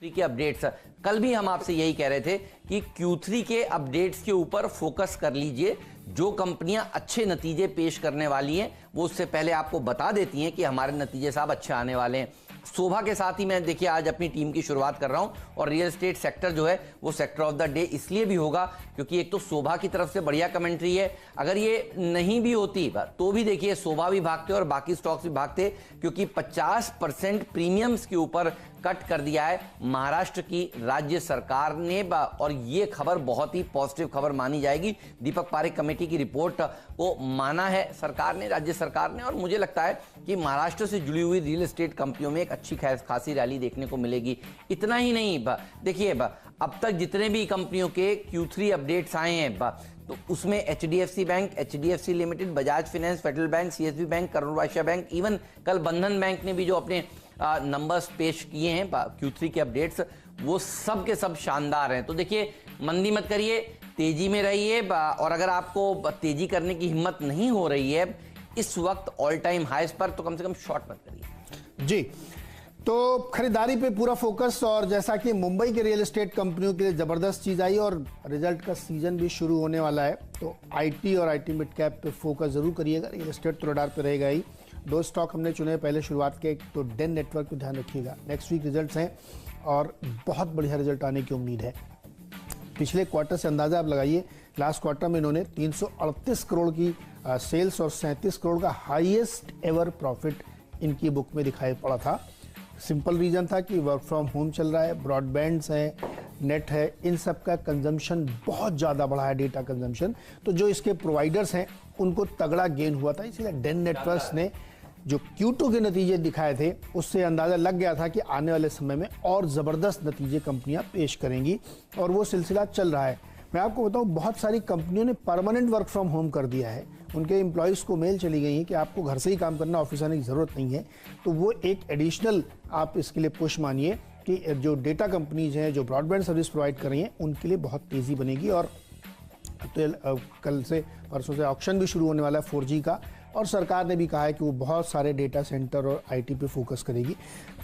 Q3 के updates, कल भी हम आपसे यही कह रहे थे कि Q3 के अपडेट्स के ऊपर फोकस कर लीजिए। जो कंपनियां अच्छे नतीजे पेश करने वाली हैं वो उससे पहले आपको बता देती हैं कि हमारे नतीजे साहब अच्छे आने वाले हैं। शोभा के साथ ही मैं देखिए आज अपनी टीम की शुरुआत कर रहा हूं और रियल एस्टेट सेक्टर जो है वो सेक्टर ऑफ द डे इसलिए भी होगा क्योंकि एक तो शोभा की तरफ से बढ़िया कमेंट्री है। अगर ये नहीं भी होती तो भी देखिए शोभा भी भागते और बाकी स्टॉक्स भी भागते, क्योंकि 50% प्रीमियम्स के ऊपर कट कर दिया है महाराष्ट्र की राज्य सरकार ने और ये खबर बहुत ही पॉजिटिव खबर मानी जाएगी। दीपक पारेख कमेटी की रिपोर्ट को माना है सरकार ने, राज्य सरकार ने, और मुझे लगता है कि महाराष्ट्र से जुड़ी हुई रियल एस्टेट कंपनियों में एक अच्छी खासी रैली देखने को मिलेगी। इतना ही नहीं, देखिए अब तक जितने भी कंपनियों के Q3 अपडेट्स आए हैं तो उसमें HDFC bank, HDFC limited, Bajaj finance, federal bank, CSB bank, Karur Vysya bank, even कल बंधन बैंक ने भी जो अपने नंबर्स पेश किए हैं Q3 के अपडेट्स, वो सब के सब शानदार हैं। तो देखिए मंदी मत करिए, तेजी में रहिए, और अगर आपको तेजी करने की हिम्मत नहीं हो रही है इस वक्त ऑल टाइम हाईस पर, तो कम से कम शॉर्ट मत करिए जी। तो खरीदारी पे पूरा फोकस, और जैसा कि मुंबई के रियल एस्टेट कंपनियों के लिए जबरदस्त चीज आई और रिजल्ट का सीजन भी शुरू होने वाला है, तो IT और IT मिड कैप पे फोकस जरूर करिएगा। रियल एस्टेट तो रडार पे रहेगा ही। 2 स्टॉक हमने चुने पहले शुरुआत के, तो डेन नेटवर्क पे ध्यान रखिएगा। नेक्स्ट वीक रिजल्ट्स हैं और बहुत बढ़िया रिजल्ट आने की उम्मीद है। पिछले क्वार्टर से अंदाजा आप लगाइए, लास्ट क्वार्टर में इन्होंने 338 करोड़ की सेल्स और 37 करोड़ का हाईएस्ट एवर प्रॉफिट इनकी बुक में दिखाई पड़ा था। सिंपल रीजन था कि वर्क फ्रॉम होम चल रहा है, ब्रॉडबैंड्स है, नेट है, इन सब का कंजम्पशन बहुत ज़्यादा बढ़ा है, डेटा कंजम्पशन। तो जो इसके प्रोवाइडर्स हैं उनको तगड़ा गेन हुआ था, इसीलिए डेन नेटवर्क्स ने जो Q2 के नतीजे दिखाए थे उससे अंदाज़ा लग गया था कि आने वाले समय में और ज़बरदस्त नतीजे कंपनियां पेश करेंगी, और वो सिलसिला चल रहा है। मैं आपको बताऊं, बहुत सारी कंपनियों ने परमानेंट वर्क फ्रॉम होम कर दिया है। उनके एम्प्लॉयज़ को मेल चली गई है कि आपको घर से ही काम करना, ऑफिस आने की ज़रूरत नहीं है। तो वो एक एडिशनल आप इसके लिए पुश मानिए कि जो डेटा कंपनीज हैं, जो ब्रॉडबैंड सर्विस प्रोवाइड कर रही हैं, उनके लिए बहुत तेज़ी बनेगी। और तो कल से परसों से ऑक्शन भी शुरू होने वाला है 4G का, और सरकार ने भी कहा है कि वो बहुत सारे डेटा सेंटर और IT पे फोकस करेगी।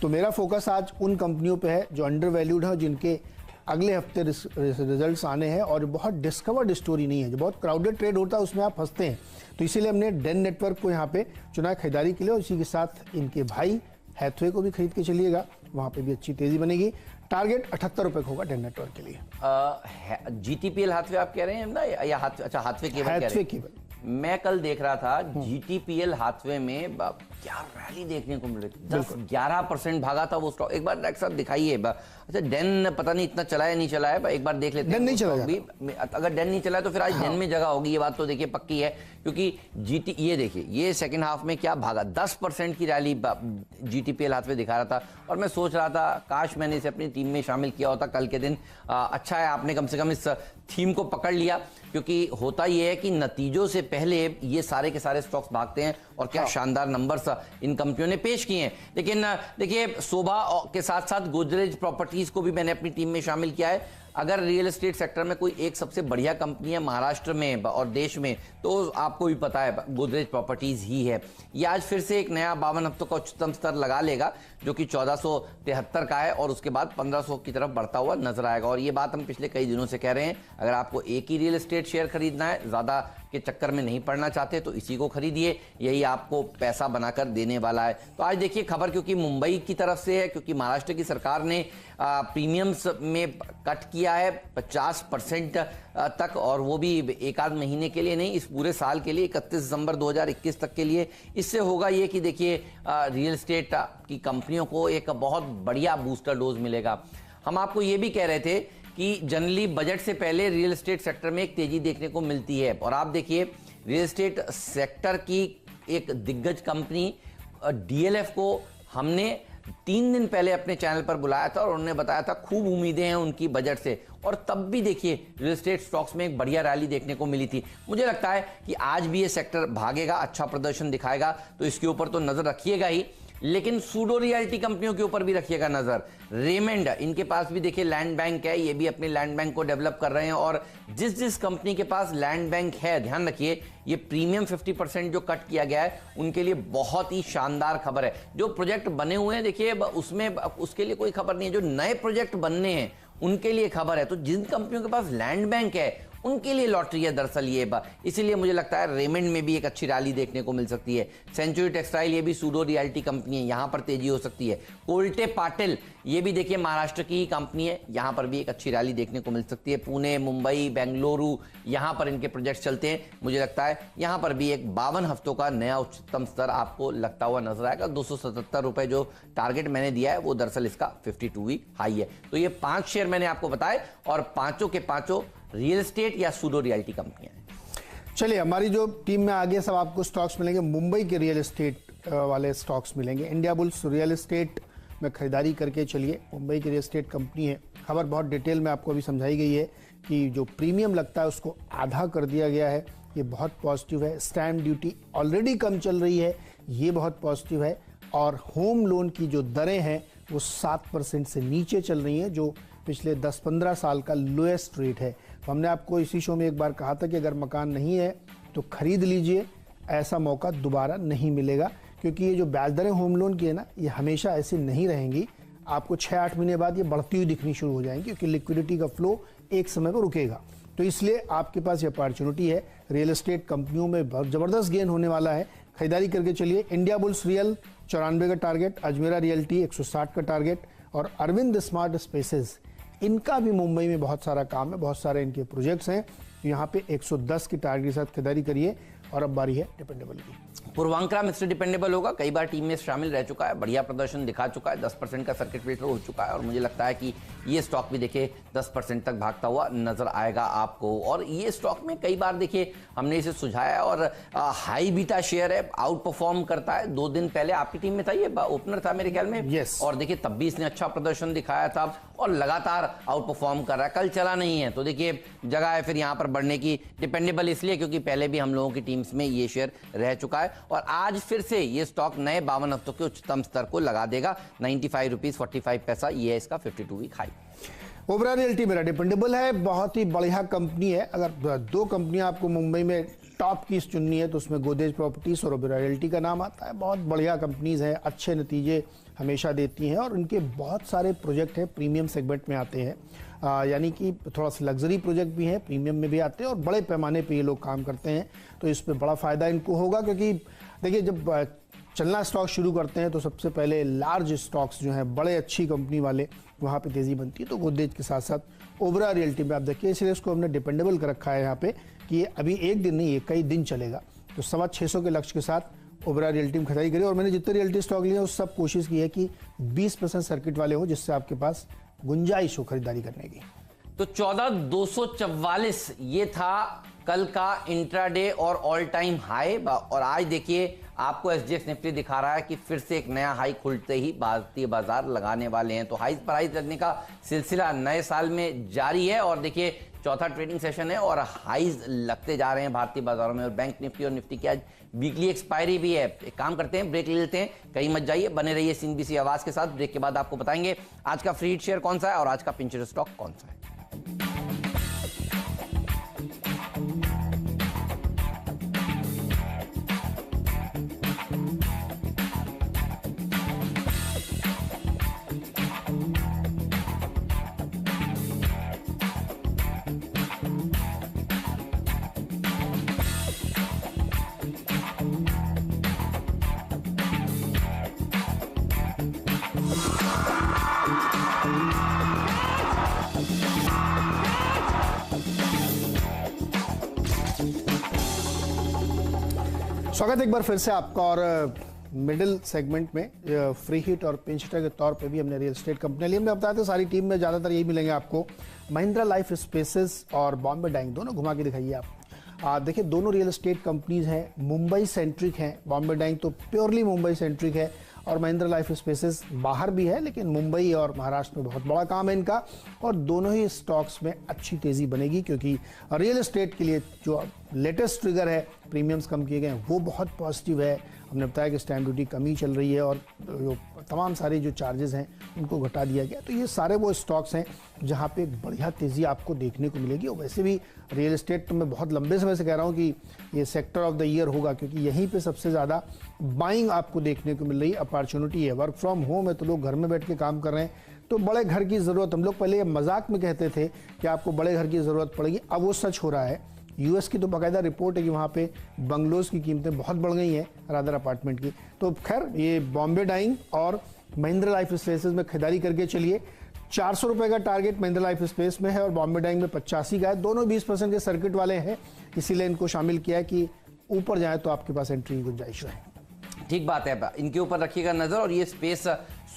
तो मेरा फोकस आज उन कंपनियों पे है जो अंडर वैल्यूड है और जिनके अगले हफ्ते रिजल्ट्स आने हैं, और बहुत डिस्कवर्ड स्टोरी नहीं है। जो बहुत क्राउडेड ट्रेड होता है उसमें आप फंसते हैं, तो इसीलिए हमने डेन नेटवर्क को यहाँ पे चुना खरीदारी के लिए, और इसी के साथ इनके भाई हैथवे को भी खरीद के चलिएगा, वहाँ पे भी अच्छी तेजी बनेगी। टारगेट 78 रुपए का होगा डेन नेटवर्क के लिए। GTPL हाथवे आप कह रहे हैं ना, या अच्छा हाथवे केबल? मैं कल देख रहा था GTPL हाथवे में क्या रैली देखने को मिल रही थी, 10-11% भागा था वो स्टॉक। एक बार डॉक्टर साहब दिखाइए। अच्छा डेन पता नहीं इतना चला है नहीं चला है, एक बार देख लेते हैं। नहीं चला भी, अगर डेन नहीं चला है तो फिर आज डेन में जगह होगी, ये बात तो देखिए पक्की है, क्योंकि ये देखिए ये सेकंड हाफ में क्या भागा, 10% की रैली GTPL हाथवे दिखा रहा था। और मैं सोच रहा था काश मैंने इसे अपनी टीम में शामिल किया होता कल के दिन। अच्छा है आपने कम से कम इस थीम को पकड़ लिया, क्योंकि होता यह है कि नतीजों से पहले ये सारे के सारे स्टॉक्स भागते हैं, और क्या शानदार नंबर्स इन कंपनियों ने पेश किए हैं। लेकिन देखिए शोभा के साथ साथ गोदरेज प्रॉपर्टीज को भी मैंने अपनी टीम में शामिल किया है। अगर रियल एस्टेट सेक्टर में कोई एक सबसे बढ़िया कंपनी है महाराष्ट्र में और देश में, तो आपको भी पता है गोदरेज प्रॉपर्टीज ही है। ये आज फिर से एक नया 52 हफ्तों का उच्चतम स्तर लगा लेगा, जो कि 1473 का है, और उसके बाद 1500 की तरफ बढ़ता हुआ नजर आएगा। और ये बात हम पिछले कई दिनों से कह रहे हैं, अगर आपको एक ही रियल एस्टेट शेयर खरीदना है, ज्यादा के चक्कर में नहीं पड़ना चाहते, तो इसी को खरीदिए, यही आपको पैसा बनाकर देने वाला है। तो आज देखिए खबर क्योंकि मुंबई की तरफ से है, क्योंकि महाराष्ट्र की सरकार ने प्रीमियम्स में कट किया है 50% तक, और वो भी एक आध महीने के लिए नहीं, इस पूरे साल के लिए 31 दिसंबर 2021 तक के लिए। इससे होगा ये कि देखिए रियल एस्टेट की कंपनियों को एक बहुत बढ़िया बूस्टर डोज मिलेगा। हम आपको ये भी कह रहे थे कि जनरली बजट से पहले रियल एस्टेट सेक्टर में एक तेजी देखने को मिलती है, और आप देखिए रियल एस्टेट सेक्टर की एक दिग्गज कंपनी DLF को हमने 3 दिन पहले अपने चैनल पर बुलाया था, और उन्होंने बताया था खूब उम्मीदें हैं उनकी बजट से, और तब भी देखिए रियल एस्टेट स्टॉक्स में एक बढ़िया रैली देखने को मिली थी। मुझे लगता है कि आज भी ये सेक्टर भागेगा, अच्छा प्रदर्शन दिखाएगा, तो इसके ऊपर तो नजर रखिएगा ही। लेकिन सूडो रियल्टी कंपनियों के ऊपर भी रखिएगा नजर। रेमंड, इनके पास भी देखिए लैंड बैंक है, ये भी अपने लैंड बैंक को डेवलप कर रहे हैं। और जिस जिस कंपनी के पास लैंड बैंक है, ध्यान रखिए ये प्रीमियम 50% जो कट किया गया है उनके लिए बहुत ही शानदार खबर है। जो प्रोजेक्ट बने हुए हैं देखिए उसमें उसके लिए कोई खबर नहीं है, जो नए प्रोजेक्ट बनने हैं उनके लिए खबर है। तो जिन कंपनियों के पास लैंड बैंक है उनके लिए लॉटरी है दरअसल ये। इसीलिए मुझे लगता है रेमंड में भी एक अच्छी रैली देखने को मिल सकती है। सेंचुरी टेक्सटाइल, ये भी सूडो रियल्टी कंपनी है, यहां पर तेजी हो सकती है। कोल्टे पाटिल, ये भी देखिए महाराष्ट्र की ही कंपनी है, यहां पर भी एक अच्छी रैली देखने को मिल सकती है। पुणे, मुंबई, बेंगलुरु, यहां पर इनके प्रोजेक्ट चलते हैं। मुझे लगता है यहां पर भी एक 52 हफ्तों का नया उच्चतम स्तर आपको लगता हुआ नजर आएगा। 277 रुपए जो टारगेट मैंने दिया है वो दरअसल इसका 52 वीक हाई है। तो ये 5 शेयर मैंने आपको बताए और पांचों के पांचों रियल एस्टेट या सूडो रियल्टी कंपनियां हैं। चलिए, हमारी जो टीम में आगे सब आपको स्टॉक्स मिलेंगे, मुंबई के रियल एस्टेट वाले स्टॉक्स मिलेंगे। इंडिया बुल्स रियल एस्टेट में खरीदारी करके चलिए, मुंबई की रियल एस्टेट कंपनी है। खबर बहुत डिटेल में आपको अभी समझाई गई है कि जो प्रीमियम लगता है उसको आधा कर दिया गया है, ये बहुत पॉजिटिव है। स्टैम्प ड्यूटी ऑलरेडी कम चल रही है, ये बहुत पॉजिटिव है। और होम लोन की जो दरें हैं वो 7% से नीचे चल रही हैं, जो पिछले 10-15 साल का लोएस्ट रेट है। तो हमने आपको इसी शो में एक बार कहा था कि अगर मकान नहीं है तो खरीद लीजिए, ऐसा मौका दोबारा नहीं मिलेगा। क्योंकि ये जो ब्याज दरें होम लोन की है ना, ये हमेशा ऐसी नहीं रहेंगी। आपको 6-8 महीने बाद ये बढ़ती हुई दिखनी शुरू हो जाएंगी, क्योंकि लिक्विडिटी का फ्लो एक समय पर रुकेगा। तो इसलिए आपके पास ये अपॉर्चुनिटी है, रियल एस्टेट कंपनियों में बहुत ज़बरदस्त गेन होने वाला है। खरीदारी करके चलिए। इंडिया बुल्स रियल 94 का टारगेट, अजमेरा रियल्टी 160 का टारगेट, और अरविंद स्मार्ट स्पेसेस, इनका भी मुंबई में बहुत सारा काम है, बहुत सारे इनके प्रोजेक्ट्स हैं। यहाँ पे 110 की टारगेट के साथ खरीदारी करिए। और अब बारी है डिपेंडेबल की। पूर्वांकरा मिस्टर डिपेंडेबल होगा, कई बार टीम में शामिल रह चुका है, बढ़िया प्रदर्शन दिखा चुका है, 10% का सर्किट फिल्टर हो चुका है। और मुझे लगता है कि ये स्टॉक भी देखिए 10% तक भागता हुआ नजर आएगा आपको। और ये स्टॉक में कई बार देखिए हमने इसे सुझाया, और हाई बीटा शेयर है, आउट परफॉर्म करता है। 2 दिन पहले आपकी टीम में था, ये ओपनर था मेरे ख्याल में। Yes. और देखिए तब भी इसने अच्छा प्रदर्शन दिखाया था और लगातार आउट परफॉर्म कर रहा है। कल चला नहीं है, तो देखिए जगह है फिर यहाँ पर बढ़ने की। डिपेंडेबल इसलिए क्योंकि पहले भी हम लोगों की टीम्स में ये शेयर रह चुका है, और आज फिर से ये स्टॉक नए 52 हफ्तों के उच्चतम स्तर को लगा देगा। 95 रुपीज 45 पैसा, ये है इसका 52 वीक हाई। ओबरा रियल्टी मेरा डिपेंडेबल है, बहुत ही बढ़िया कंपनी है। अगर 2 कंपनियां आपको मुंबई में टॉप की चुननी है तो उसमें गोदरेज प्रॉपर्टीज और ओबरा रियल्टी का नाम आता है। बहुत बढ़िया कंपनीज हैं, अच्छे नतीजे हमेशा देती हैं, और उनके बहुत सारे प्रोजेक्ट हैं प्रीमियम सेगमेंट में आते हैं। यानी कि थोड़ा सा लग्जरी प्रोजेक्ट भी हैं, प्रीमियम में भी आते हैं, और बड़े पैमाने पे ये लोग काम करते हैं। तो इस पर बड़ा फ़ायदा इनको होगा, क्योंकि देखिए जब चलना स्टॉक शुरू करते हैं तो सबसे पहले लार्ज स्टॉक्स जो हैं, बड़े अच्छी कंपनी वाले, वहाँ पे तेज़ी बनती है। तो गोदरेज के साथ साथ ओबरा रियल्टी में आप देखिए, इसलिए इसको हमने डिपेंडेबल कर रखा है यहाँ पे कि ये अभी एक दिन नहीं, ये कई दिन चलेगा। तो 625 के लक्ष्य के साथ ओबरा रियल्टी में खरीदारी करी। और मैंने जितने रियल्टी स्टॉक लिए उस सब कोशिश की है कि 20% सर्किट वाले हो, जिससे आपके पास गुंजाइश हो खरीदारी करने की। तो 14,244 ये था कल का इंट्राडे और ऑल टाइम हाई। और आज देखिए आपको एसजीएक्स निफ्टी दिखा रहा है कि फिर से एक नया हाई खुलते ही भारतीय बाजार लगाने वाले हैं। तो हाई पर हाई लगने का सिलसिला नए साल में जारी है, और देखिए चौथा ट्रेडिंग सेशन है और हाईज लगते जा रहे हैं भारतीय बाजारों में। और बैंक निफ्टी और निफ्टी की आज वीकली एक्सपायरी भी है। एक काम करते हैं, ब्रेक ले लेते हैं, कहीं मत जाइए, बने रहिए सीएनबीसी आवाज के साथ। ब्रेक के बाद आपको बताएंगे आज का फ्री हिट शेयर कौन सा है और आज का पिंचर स्टॉक कौन सा है। स्वागत एक बार फिर से आपका। और मिडिल सेगमेंट में फ्री हिट और पिंच हिटर के तौर पे भी हमने रियल एस्टेट कंपनी लिए। हमने बताया था सारी टीम में ज़्यादातर यही मिलेंगे आपको। महिंद्रा लाइफ स्पेसेस और बॉम्बे डाइंग, दोनों घुमा के दिखाइए आप। देखिए दोनों रियल एस्टेट कंपनीज हैं, मुंबई सेंट्रिक हैं। बॉम्बे डाइंग तो प्योरली मुंबई सेंट्रिक है, और महिंद्रा लाइफ स्पेसेस बाहर भी है, लेकिन मुंबई और महाराष्ट्र में बहुत बड़ा काम है इनका। और दोनों ही स्टॉक्स में अच्छी तेज़ी बनेगी, क्योंकि रियल एस्टेट के लिए जो लेटेस्ट ट्रिगर है, प्रीमियम्स कम किए गए हैं, वो बहुत पॉजिटिव है। हमने बताया कि स्टैम्प ड्यूटी कमी चल रही है और जो तमाम सारे जो चार्जेस हैं उनको घटा दिया गया। तो ये सारे वो स्टॉक्स हैं जहाँ पे एक बढ़िया तेज़ी आपको देखने को मिलेगी। और वैसे भी रियल एस्टेट तो मैं बहुत लंबे समय से कह रहा हूँ कि ये सेक्टर ऑफ द ईयर होगा, क्योंकि यहीं पे सबसे ज़्यादा बाइंग आपको देखने को मिल रही है, अपॉर्चुनिटी है। वर्क फ्रॉम होम है तो लोग घर में बैठ के काम कर रहे हैं, तो बड़े घर की ज़रूरत, हम लोग पहले मजाक में कहते थे कि आपको बड़े घर की ज़रूरत पड़ेगी, अब वो सच हो रहा है। यूएस की तो बाकायदा रिपोर्ट है कि वहाँ पे बंगलोज की कीमतें बहुत बढ़ गई हैं, रादर अपार्टमेंट की। तो खैर ये बॉम्बे डाइंग और महिंद्रा लाइफ स्पेसेस में खरीदारी करके चलिए। 400 रुपये का टारगेट महिंद्रा लाइफ स्पेस में है और बॉम्बे डाइंग में 85 का है। दोनों 20% के सर्किट वाले हैं, इसीलिए इनको शामिल किया है कि ऊपर जाए तो आपके पास एंट्री की गुंजाइश है। ठीक बात है, इनके ऊपर रखिएगा नजर। और ये स्पेस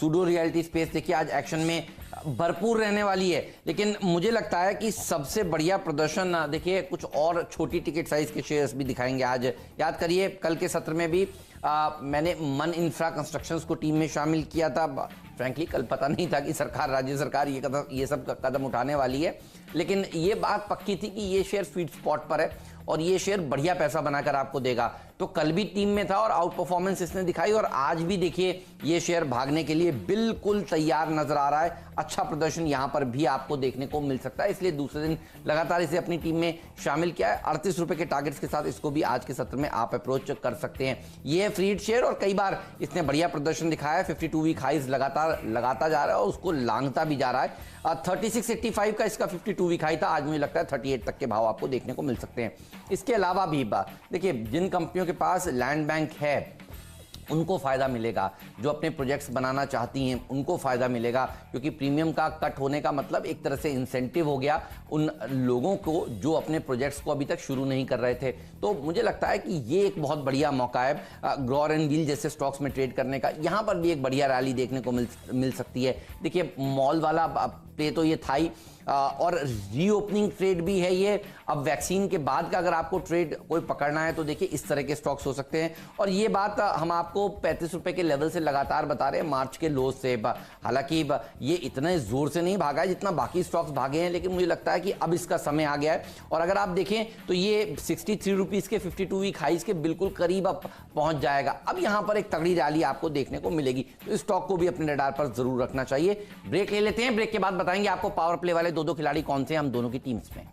सूडो रियलिटी स्पेस देखिए आज एक्शन में भरपूर रहने वाली है। लेकिन मुझे लगता है कि सबसे बढ़िया प्रदर्शन देखिए कुछ और छोटी टिकट साइज के शेयर्स भी दिखाएंगे आज। याद करिए कल के सत्र में भी मैंने मन इंफ्रा कंस्ट्रक्शंस को टीम में शामिल किया था। फ्रैंकली कल पता नहीं था कि सरकार, राज्य सरकार ये सब कदम उठाने वाली है, लेकिन ये बात पक्की थी कि ये शेयर स्वीट स्पॉट पर है और ये शेयर बढ़िया पैसा बनाकर आपको देगा। तो कल भी टीम में था और आउट परफॉर्मेंस इसने दिखाई और आज भी देखिए ये शेयर भागने के लिए बिल्कुल तैयार नजर आ रहा है। अच्छा प्रदर्शन यहां पर भी आपको देखने को मिल सकता है, इसलिए दूसरे दिन लगातार इसे अपनी टीम में शामिल किया है। 38 रुपए के टारगेट्स के साथ इसको भी आज के सत्र में आप अप्रोच कर सकते हैं। ये है फ्रीड शेयर और कई बार इसने बढ़िया प्रदर्शन दिखाया है। 52 वीक हाइज लगातार लगाता जा रहा है और उसको लांघता भी जा रहा है। 3685 का इसका 52 वीक हाई था, आज मुझे लगता है 38 तक के भाव आपको देखने को मिल सकते हैं। इसके अलावा भी देखिए जिन कंपनियों के पास लैंड बैंक है उनको फायदा मिलेगा, जो अपने प्रोजेक्ट्स बनाना चाहती हैं उनको फायदा मिलेगा, क्योंकि प्रीमियम का कट होने का मतलब एक तरह से इंसेंटिव हो गया उन लोगों को जो अपने प्रोजेक्ट्स को अभी तक शुरू नहीं कर रहे थे। तो मुझे लगता है कि ये एक बहुत बढ़िया मौका है ग्रोअर एंड व्हील जैसे स्टॉक्स में ट्रेड करने का। यहाँ पर भी एक बढ़िया रैली देखने को मिल सकती है। देखिए मॉल वाला पे तो ये था ही और रीओपनिंग ट्रेड भी है ये। अब वैक्सीन के बाद का अगर आपको ट्रेड कोई पकड़ना है तो देखिए इस तरह के स्टॉक्स हो सकते हैं। और ये बात हम आपको 35 रुपए के लेवल से लगातार बता रहे हैं, मार्च के लो से। हालांकि ये इतने जोर से नहीं भागा है जितना बाकी स्टॉक्स भागे हैं, लेकिन मुझे लगता है कि अब इसका समय आ गया है। और अगर आप देखें तो ये 63 रुपीज के 52 वीक हाइज के बिल्कुल करीब अब पहुंच जाएगा। अब यहां पर एक तगड़ी रैली आपको देखने को मिलेगी, तो इस स्टॉक को भी अपने रडार पर जरूर रखना चाहिए। ब्रेक ले लेते हैं, ब्रेक के बाद बताएंगे आपको पावर प्ले वाले दो खिलाड़ी कौन से हैं हम दोनों की टीम्स में।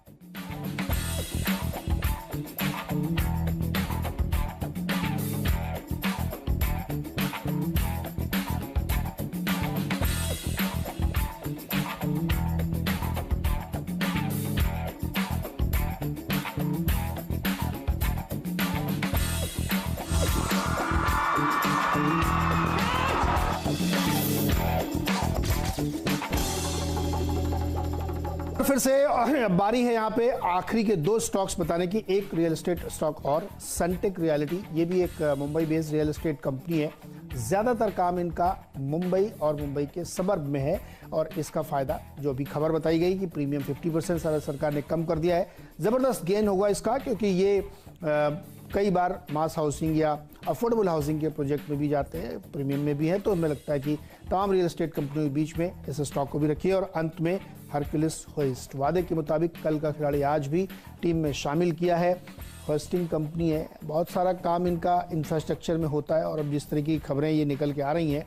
फिर से बारी है यहाँ पे आखिरी के दो स्टॉक्स बताने की। एक रियल एस्टेट स्टॉक और सनटेक रियलिटी, ये भी एक Mumbai based real estate company है। ज़्यादातर काम इनका मुंबई और मुंबई के सबर्ब में है और इसका फ़ायदा जो अभी खबर बताई गई कि प्रीमियम 50% सरकार ने कम कर दिया है। ज़बरदस्त गेन होगा इसका, क्योंकि ये कई बार मास हाउसिंग या अफोर्डेबल हाउसिंग के प्रोजेक्ट में भी जाते हैं, प्रीमियम में भी है। तो हमें लगता है कि तमाम रियल एस्टेट कंपनियों के बीच में इस स्टॉक को भी रखिए। और अंत में हरक्यूलिस होस्ट, वादे के मुताबिक कल का खिलाड़ी आज भी टीम में शामिल किया है। होस्टिंग कंपनी है, बहुत सारा काम इनका इंफ्रास्ट्रक्चर में होता है और अब जिस तरह की खबरें ये निकल के आ रही हैं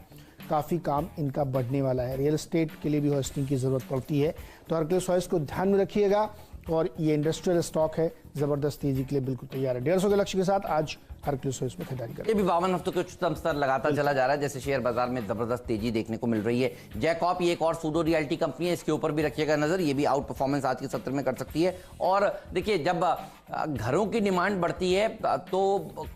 काफ़ी काम इनका बढ़ने वाला है। रियल एस्टेट के लिए भी होस्टिंग की ज़रूरत पड़ती है, तो हरक्यूलिस होस्ट को ध्यान में रखिएगा। और ये इंडस्ट्रियल स्टॉक है, ज़बरदस्त तेजी के लिए बिल्कुल तैयार है। 150 के लक्ष्य के साथ आज हरक्यूलिस होस्ट में खरीदारी करें। ये भी 52 हफ्तों के उच्चतम स्तर लगातार चला जा रहा है, जैसे शेयर बाजार में जबरदस्त तेजी देखने को मिल रही है। जैकॉप ये एक और सूडो रियलिटी कंपनी है, इसके ऊपर भी रखिएगा नजर, ये भी आउट परफॉर्मेंस आज के सत्र में कर सकती है। और देखिए जब घरों की डिमांड बढ़ती है तो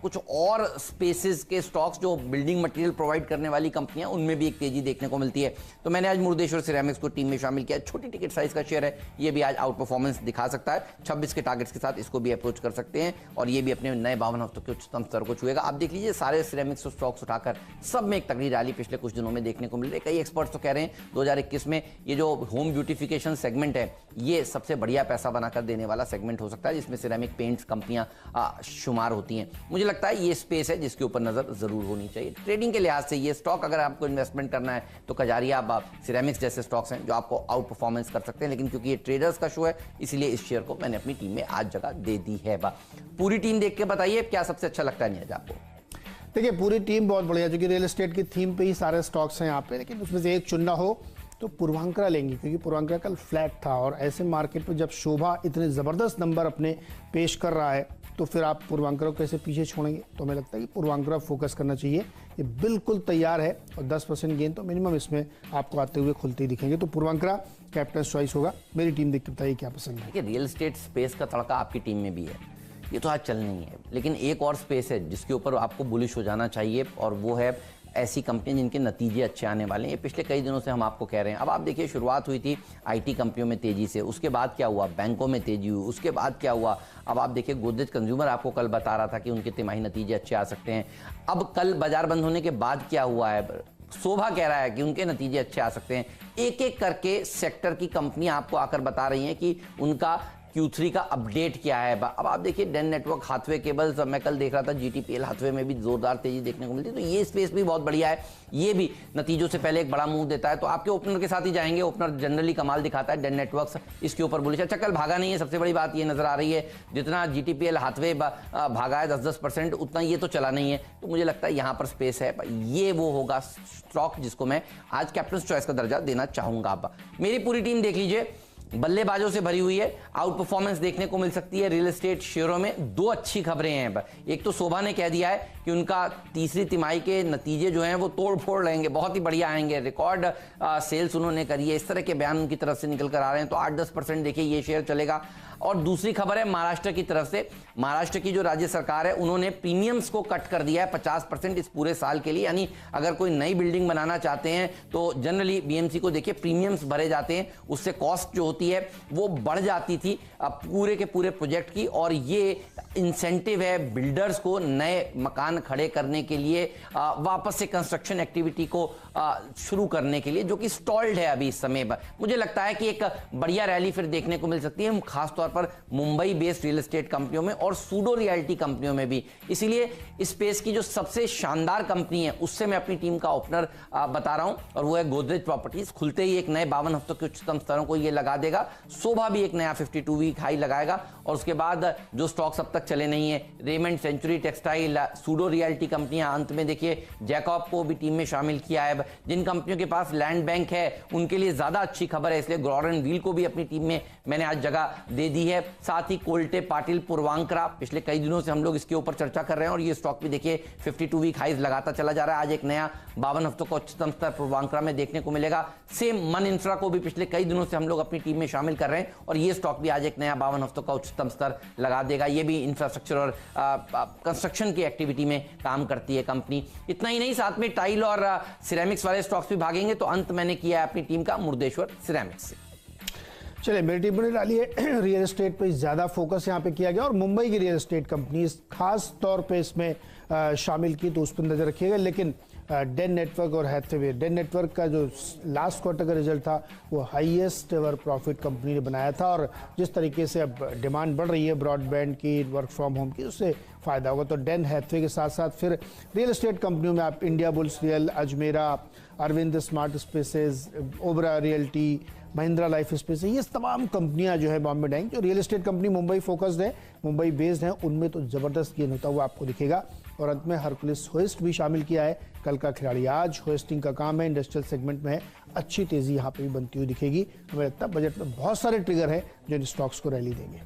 कुछ और स्पेसेस के स्टॉक्स जो बिल्डिंग मटेरियल प्रोवाइड करने वाली कंपनियां, उनमें भी एक तेजी देखने को मिलती है। तो मैंने आज मुरुदेश्वर सिरेमिक्स को टीम में शामिल किया। छोटी टिकट साइज का शेयर है, ये भी आज आउट परफॉर्मेंस दिखा सकता है। 26 के टारगेट्स के साथ इसको भी अप्रोच कर सकते हैं और ये भी अपने नए 52 हफ्तों के उच्चतम स्तर को छुएगा। आप देख लीजिए सारे सिरेमिक्स स्टॉक्स उठाकर सब में एक तगड़ी रैली पिछले कुछ दिनों में देखने को मिल रही है। कई एक्सपर्ट्स तो कह रहे हैं 2021 में ये जो होम ब्यूटिफिकेशन सेगमेंट है ये सबसे बढ़िया पैसा बनाकर देने वाला सेगमेंट हो सकता है, जिसमें सिरेमिक पेंट्स कंपनियां शुमार होती हैं। मुझे लगता है ये स्पेस है जिसके ऊपर नजर जरूर होनी चाहिए। ट्रेडिंग के लिहाज से ये स्टॉक अगर आपको इन्वेस्टमेंट करना है तो कजारिया सिरेमिक्स जैसे स्टॉक्स हैं जो आपको आउट परफॉर्मेंस कर सकते हैं, लेकिन क्योंकि ये ट्रेडर्स का शो है इसलिए इस शेयर को मैंने अपनी टीम में आज जगह दे दी है। पूरी टीम देख के बताइए क्या सबसे अच्छा लगता है नीरज आपको। देखिए पूरी टीम बहुत बढ़िया, जो कि रियल एस्टेट की थीम पे ही सारे स्टॉक्स हैं यहाँ पे, लेकिन उसमें से एक चुनना हो तो पूर्वांकरा लेंगे, क्योंकि पूर्वांकरा कल फ्लैट था और ऐसे मार्केट में जब शोभा इतने ज़बरदस्त नंबर अपने पेश कर रहा है तो फिर आप पूर्वांकरा को कैसे पीछे छोड़ेंगे। तो हमें लगता है कि पूर्वांकरा फोकस करना चाहिए, ये बिल्कुल तैयार है और 10% गेन तो मिनिमम इसमें आपको आते हुए खुलते ही दिखेंगे। तो पूर्वांकरा कैप्टन चॉइस होगा। मेरी टीम देख के बताइए क्या पसंद है। देखिए रियल एस्टेट स्पेस का तड़का आपकी टीम में भी है, ये तो आज चल नहीं है, लेकिन एक और स्पेस है जिसके ऊपर आपको बुलिश हो जाना चाहिए और वो है ऐसी कंपनी जिनके नतीजे अच्छे आने वाले हैं। ये पिछले कई दिनों से हम आपको कह रहे हैं। अब आप देखिए शुरुआत हुई थी आईटी कंपनियों में तेजी से, उसके बाद क्या हुआ, बैंकों में तेजी हुई, उसके बाद क्या हुआ, अब आप देखिए गोदरेज कंज्यूमर आपको कल बता रहा था कि उनके तिमाही नतीजे अच्छे आ सकते हैं। अब कल बाजार बंद होने के बाद क्या हुआ है, शोभा कह रहा है कि उनके नतीजे अच्छे आ सकते हैं। एक एक करके सेक्टर की कंपनियां आपको आकर बता रही हैं कि उनका Q3 का अपडेट क्या है। अब आप देखिए डेन नेटवर्क, हाथवे केबल्स, मैं कल देख रहा था GTPL हाथवे में भी जोरदार तेजी देखने को मिलती है। तो ये स्पेस भी बहुत बढ़िया है, ये भी नतीजों से पहले एक बड़ा मूव देता है। तो आपके ओपनर के साथ ही जाएंगे, ओपनर जनरली कमाल दिखाता है। डेन नेटवर्क्स इसके ऊपर बुलिश है। अच्छा कल भागा नहीं है, सबसे बड़ी बात ये नजर आ रही है, जितना GTPL हाथवे भागा है 10-10%, उतना ये तो चला नहीं है। तो मुझे लगता है यहाँ पर स्पेस है, ये वो होगा स्टॉक जिसको मैं आज कैप्टन चॉइस का दर्जा देना चाहूंगा। मेरी पूरी टीम देख लीजिए, बल्लेबाजों से भरी हुई है, आउट परफॉर्मेंस देखने को मिल सकती है रियल एस्टेट शेयरों में। दो अच्छी खबरें हैं। एक तो शोभा ने कह दिया है कि उनका तीसरी तिमाही के नतीजे जो हैं वो तोड़ फोड़ रहेंगे, बहुत ही बढ़िया आएंगे, रिकॉर्ड सेल्स उन्होंने करी है, इस तरह के बयान उनकी तरफ से निकल कर आ रहे हैं। तो 8-10% देखिए ये शेयर चलेगा। और दूसरी खबर है महाराष्ट्र की तरफ से, महाराष्ट्र की जो राज्य सरकार है उन्होंने प्रीमियम्स को कट कर दिया है 50% इस पूरे साल के लिए। यानी अगर कोई नई बिल्डिंग बनाना चाहते हैं तो जनरली BMC को देखिए प्रीमियम्स भरे जाते हैं, उससे कॉस्ट जो होती है वो बढ़ जाती थी पूरे के पूरे प्रोजेक्ट की। और ये इंसेंटिव है बिल्डर्स को नए मकान खड़े करने के लिए, वापस से कंस्ट्रक्शन एक्टिविटी को शुरू करने के लिए, जो कि स्टॉल्ड है अभी इस समय पर। मुझे लगता है कि एक बढ़िया रैली फिर देखने को मिल सकती है, खासतौर पर मुंबई बेस्ड रियल एस्टेट कंपनियों में और सूडो रियल्टी कंपनियों में भी। इसीलिए स्पेस की जो सबसे शानदार कंपनी है उससे मैं अपनी टीम का ओपनर बता रहा हूं, और वो है गोदरेज प्रॉपर्टीज। खुलते ही एक नए 52 हफ्तों के उच्चतम स्तरों को ये लगा देगा। शोभा भी एक नया 52 वीक हाई लगाएगा। और उसके बाद जो स्टॉक्स अब तक चले नहीं है, रेमंड, सेंचुरी टेक्सटाइल, सूडो रियल्टी कंपनियां। अंत में देखिए जैकॉब को भी टीम में शामिल किया है। जिन कंपनियों के पास लैंड बैंक है उनके लिए ज्यादा अच्छी खबर है, इसलिए ग्रॉर एंड व्हील को भी अपनी टीम में मैंने आज जगह दे दी है। साथ ही कोल्टे, पाटिल, पूर्वांकरा, पिछले कई दिनों से हम लोग इसके ऊपर चर्चा कर रहे हैं और ये स्टॉक भी देखिए 52 वीक हाइज लगाता चला जा रहा है। आज एक नया 52 हफ्तों का उच्चतम स्तर पूर्वांकरा में देखने को मिलेगा। सेम मन इंफ्रा को भी पिछले कई दिनों से हम लोग अपनी टीम में शामिल कर रहे हैं और ये स्टॉक भी आज एक नया 52 हफ्तों का उच्चतम स्तर लगा देगा। ये भी इंफ्रास्ट्रक्चर और कंस्ट्रक्शन की एक्टिविटी में काम करती है कंपनी। इतना ही नहीं, साथ में टाइल और सिरेमिक्स वाले स्टॉक्स भी भागेंगे। तो अंत मैंने किया है अपनी टीम का मुर्देश्वर सिरेमिक्स से। चलिए मेरी टीम ने डाली है रियल एस्टेट पे ज़्यादा फोकस यहाँ पे किया गया और मुंबई की रियल एस्टेट कंपनी खास तौर पे इसमें शामिल की, तो उस पर नज़र रखिएगा। लेकिन डेन नेटवर्क और हैथवे, डेन नेटवर्क का जो लास्ट क्वार्टर का रिजल्ट था वो हाईएस्ट एवर प्रॉफिट कंपनी ने बनाया था और जिस तरीके से अब डिमांड बढ़ रही है ब्रॉडबैंड की, वर्क फ्रॉम होम की, उससे फ़ायदा होगा। तो डेन हैथवे के साथ साथ फिर रियल एस्टेट कंपनियों में आप India bulls real, Ajmera, Arvind smart spaces, Oberoi realty, Mahindra life space, ये तमाम कंपनियां जो है बॉम्बे बैंक, जो real estate company Mumbai focused है, मुंबई बेस्ड है, उनमें तो ज़बरदस्त गेन होता हुआ आपको दिखेगा। और अंत में हरकुलिस होस्ट भी शामिल किया है, कल का खिलाड़ी आज होस्टिंग का काम है, इंडस्ट्रियल सेगमेंट में है, अच्छी तेज़ी यहाँ पे भी बनती हुई दिखेगी। हमें लगता है बजट में बहुत सारे ट्रिगर है जो इन स्टॉक्स को रैली देंगे।